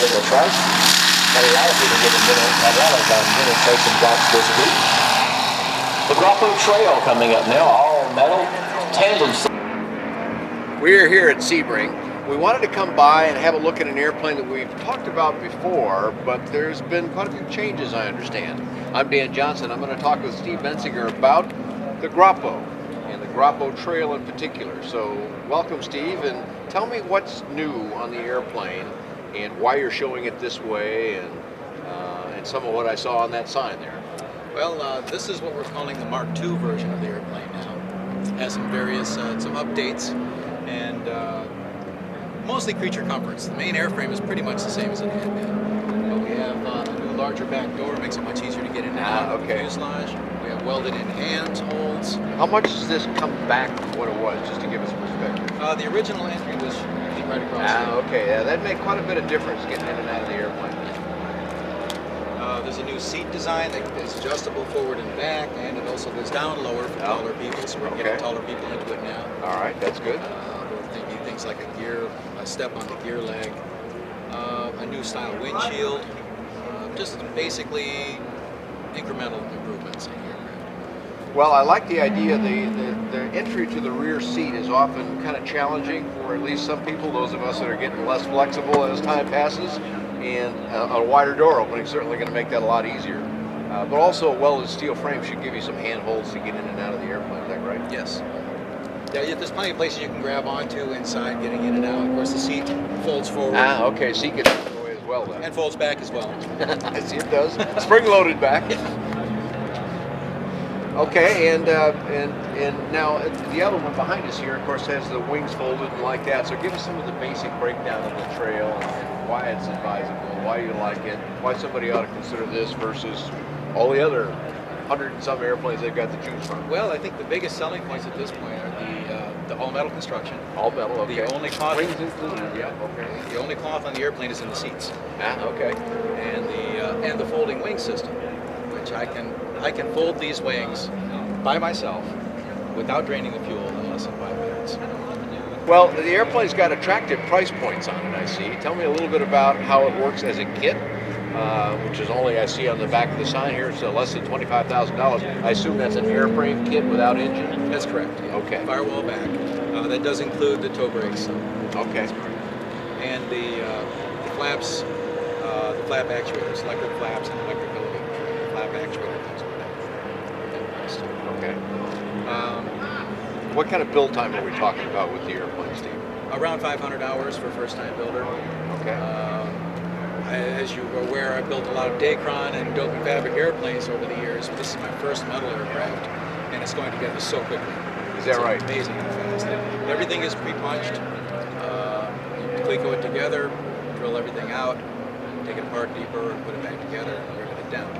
regular price. That allows you to get a lot of minute-facing drops this week. The Groppo Trail coming up now, all metal, tandem. We're here at Sebring. We wanted to come by and have a look at an airplane that we've talked about before, but there's been quite a few changes, I understand. I'm Dan Johnson. I'm going to talk with Steve Bensinger about the Groppo, and the Groppo Trail in particular. So welcome, Steve, and tell me what's new on the airplane and why you're showing it this way, and some of what I saw on that sign there. Well, this is what we're calling the Mark II version of the airplane now. It has some various, some updates, and mostly creature comforts. The main airframe is pretty much the same as it had been. But we have a new larger back door, makes it much easier to get in and out of the fuselage. We have welded in hand holds. How much does this come back from what it was, just to give us perspective? The original entry was right across there. Okay, yeah, that'd make quite a bit of difference getting in and out of the airplane. There's a new seat design that is adjustable forward and back, and it also goes down lower for taller people, so we're getting taller people into it now. All right, that's good. We're thinking things like a step on the gear leg, a new style windshield, just basically incremental improvements in here. Well, I like the idea. The entry to the rear seat is often kind of challenging for at least some people, those of us that are getting less flexible as time passes, and a wider door opening is certainly going to make that a lot easier. But also a welded steel frame should give you some handholds to get in and out of the airplane, is that right? Yes. Yeah, there's plenty of places you can grab onto inside getting in and out. Of course, the seat folds forward. Okay, seat gets out of the way as well then. And folds back as well. I see it does. Spring-loaded back. Okay, and now the other one behind us here, of course, has the wings folded and like that. So give us some of the basic breakdown of the Trail and why it's advisable, why you like it, why somebody ought to consider this versus all the other 100 and some airplanes they've got to choose from. Well, I think the biggest selling points at this point are the all-metal construction. All metal, okay. The only cloth, wings included, yeah, okay. The only cloth on the airplane is in the seats. Okay. And the folding wing system, which I can fold these wings by myself without draining the fuel in less than 5 minutes. Well, the airplane's got attractive price points on it, I see. Tell me a little bit about how it works as a kit, which is only, I see on the back of the sign here, it's less than $25,000. I assume that's an airframe kit without engine? That's correct. Yeah. Okay. Firewall back. That does include the toe brakes. Okay. And the flaps, the flap actuators, electric flaps and electric flap actuator, things like that. Okay. What kind of build time are we talking about with the airplane, Steve? Around 500 hours for a first-time builder. Okay. As you are aware, I've built a lot of Dacron and dope and fabric airplanes over the years. This is my first metal aircraft, and it's going together so quickly. Is that right? Amazing how fast. Everything is pre-punched. You Cleco it together, drill everything out, take it apart deeper, put it back together, and rip it down.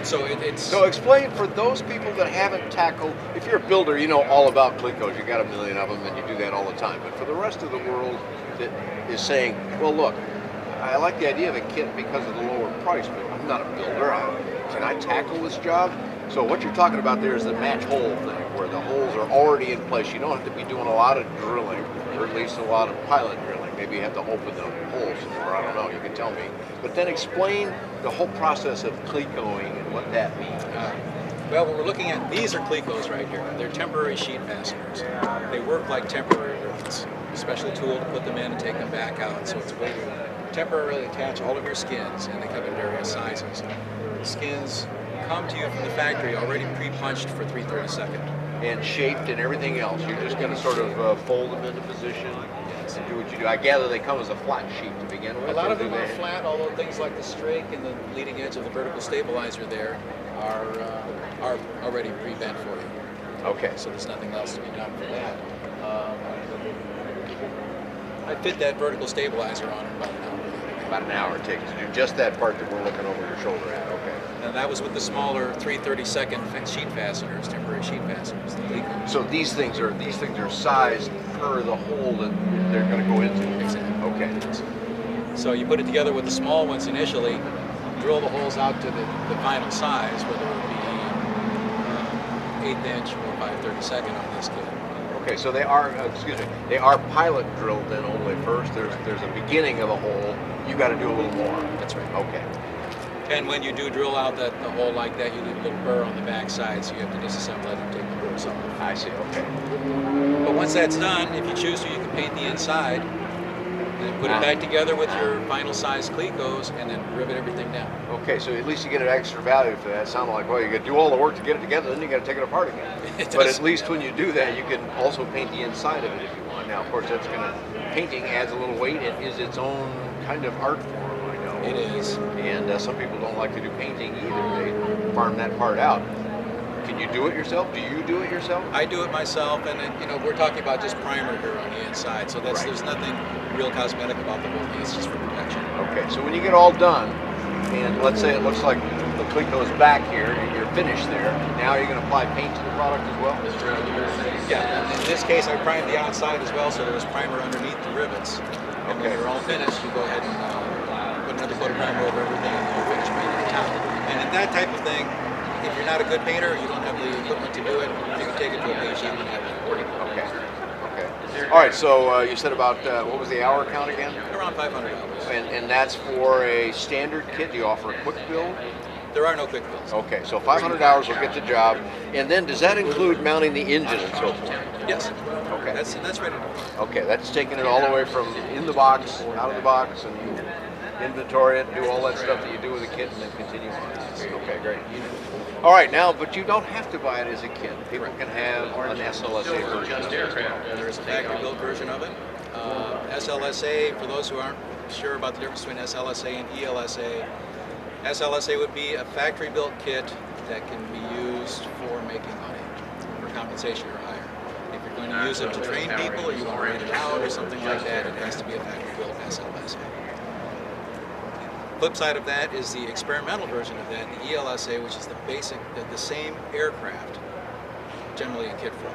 So So explain for those people that haven't tackled, if you're a builder, you know all about Clecos, you got a million of them and you do that all the time. But for the rest of the world that is saying, well look, I like the idea of a kit because of the lower price, but I'm not a builder. Can I tackle this job? So what you're talking about there is the match hole thing, where the holes are already in place. You don't have to be doing a lot of drilling, or at least a lot of pilot drilling. Maybe you have to open the holes, or I don't know, you can tell me. But then explain the whole process of Clecoing and what that means. Well, what we're looking at, these are Clecos right here. They're temporary sheet fasteners. They work like temporary rivets. A special tool to put them in and take them back out. So it's a way to temporarily attach all of your skins, and they come in various sizes. The skins come to you from the factory already pre-punched for 3/32. And shaped and everything else. You're just going to sort of fold them into position and do what you do. I gather they come as a flat sheet to begin with. A lot of them are flat, although things like the strake and the leading edge of the vertical stabilizer there are already pre-bent for you. Okay. So there's nothing else to be done for that. I fit that vertical stabilizer on in about an hour. About an hour it takes to do just that part that we're looking over your shoulder at. Okay. And that was with the smaller 3/32 sheet fasteners, temporary sheet fasteners. So these things are sized per the hole that they're going to go into. Exactly. Okay. So you put it together with the small ones initially, drill the holes out to the final size, whether it be 1/8 inch or 5/32 on this kit. Okay, so they are, excuse me, they are pilot drilled then only first. There's a beginning of a hole. You got to do a little more. That's right. Okay. And when you do drill out the hole like that, you leave a little burr on the back side, so you have to disassemble it and take the burrs off. I see. Okay. But once that's done, if you choose to, you can paint the inside, and then put it back together with your final size clecos, and then rivet everything down. Okay, so at least you get an extra value for that. It sounded like, well, you got to do all the work to get it together, then you got to take it apart again. But at least when you do that, you can also paint the inside of it if you want. Now, of course, that's painting adds a little weight. It is its own kind of art form, I know. It is. And some people don't like to do painting either. They farm that part out. Can you do it yourself? Do you do it yourself? I do it myself, and we're talking about just primer here on the inside, so there's nothing real cosmetic about the whole thing. It's just for protection. Okay, so when you get all done, and let's say it looks like the cleco is back here, and you're finished there, now you're going to apply paint to the product as well? Yeah, in this case I primed the outside as well, so there's primer underneath the rivets. And when you're all finished, you go ahead and put another coat of primer over everything, and you finish painting the top. And in that type of thing, if you're not a good painter, you don't have the equipment to do it, you can take it to a paint shop and have it working. Okay. All right, so you said about, what was the hour count again? Around $500. And that's for a standard kit? Do you offer a quick build? There are no quick builds. Okay, so 500 hours will get the job. And then does that include mounting the engine and so forth? Yes. Okay. That's ready to go. Okay, that's taking it all the way from in the box, out of the box, and you inventory it, do all that stuff that you do with a kit, and then continue on. Okay, great. All right, now, but you don't have to buy it as a kit. People can have an SLSA version. There is a factory-built version of it. SLSA, for those who aren't sure about the difference between SLSA and ELSA, SLSA would be a factory-built kit that can be used for making money, for compensation or hire. If you're going to use it to train people, or you want to rent it out or something like that, it has to be a factory-built SLSA. Flip side of that is the experimental version of that, the ELSA, which is the basic, the same aircraft, generally in kit form.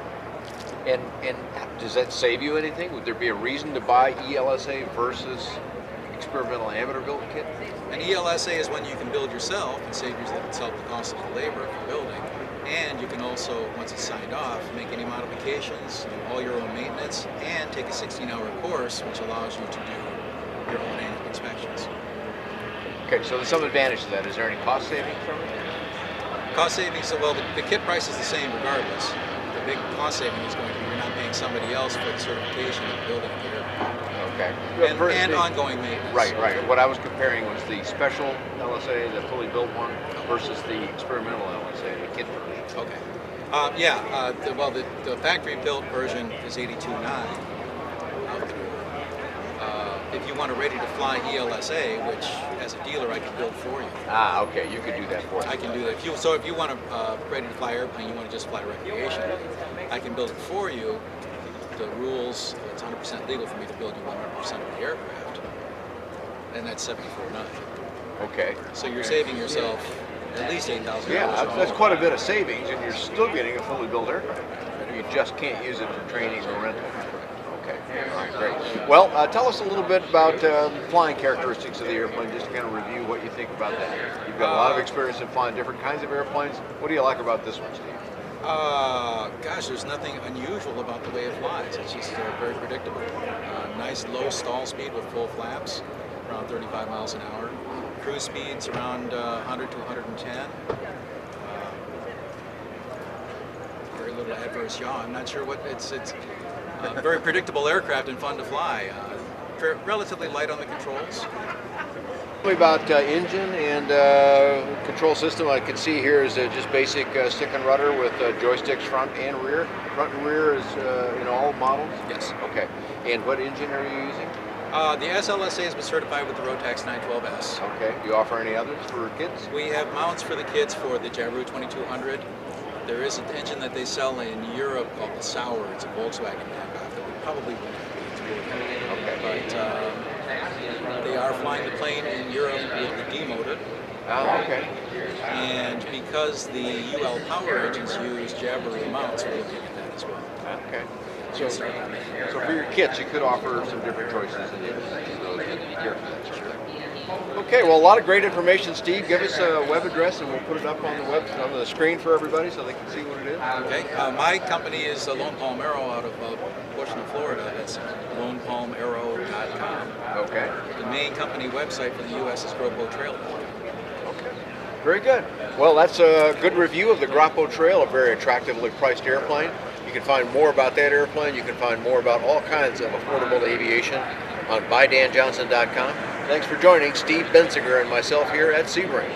And does that save you anything? Would there be a reason to buy ELSA versus experimental amateur-built kit? An ELSA is one you can build yourself and save yourself the cost of the labor for building. And you can also, once it's signed off, make any modifications, do all your own maintenance, and take a 16-hour course, which allows you to do your own annual inspections. Okay, so there's some advantage to that. Is there any cost savings from it? Cost savings, well, the kit price is the same regardless. The big cost saving is going to be you're not paying somebody else for the certification of building the aircraft. Okay. And ongoing maintenance. Right. What I was comparing was the special LSA, the fully built one, versus the experimental LSA, the kit version. Okay. The factory-built version is 82.9. If you want a ready-to-fly ELSA, which as a dealer I can build for you. Ah, okay, you could do that for you. I can do that. If you want a ready-to-fly airplane, you want to just fly recreation, I can build it for you. The rules, it's 100% legal for me to build you 100% of the aircraft, and that's $74.9. Okay. So you're saving yourself at least $8,000. Yeah, that's quite a bit of savings, and you're still getting a fully built aircraft. You just can't use it for training or rental. Okay, all right, great. Well, tell us a little bit about flying characteristics of the airplane, just to kind of review what you think about that. You've got a lot of experience in flying different kinds of airplanes. What do you like about this one, Steve? Gosh, there's nothing unusual about the way it flies. It's just very predictable. Nice low stall speed with full flaps, around 35 miles an hour. Cruise speeds around 100 to 110. Very little adverse yaw. I'm not sure what it's very predictable aircraft and fun to fly. Relatively light on the controls. Tell me about engine and control system. I can see here is just basic stick and rudder with joysticks front and rear. Front and rear is in all models? Yes. Okay. And what engine are you using? The SLSA has been certified with the Rotax 912S. Okay. Do you offer any others for kids? We have mounts for the kids for the Jabiru 2200. There is an engine that they sell in Europe called the Sauer. It's a Volkswagen knockoff that we probably wouldn't have. Okay. But they are flying the plane in Europe with the D motor. Oh, okay. And because the UL power engines use Jabiru mounts, we're looking at that as well. Okay. So for your kits, you could offer some different choices in those gear. Okay, well, a lot of great information, Steve. Give us a web address, and we'll put it up on the screen for everybody so they can see what it is. Okay, my company is Lone Palm Aero out of Bushnell, Florida. That's lonepalmaero.com. Okay. The main company website for the U.S. is Groppo Trail. Okay. Very good. Well, that's a good review of the Groppo Trail, a very attractively priced airplane. You can find more about that airplane. You can find more about all kinds of affordable aviation on BuyDanJohnson.com. Thanks for joining Steve Bensinger and myself here at Sebring.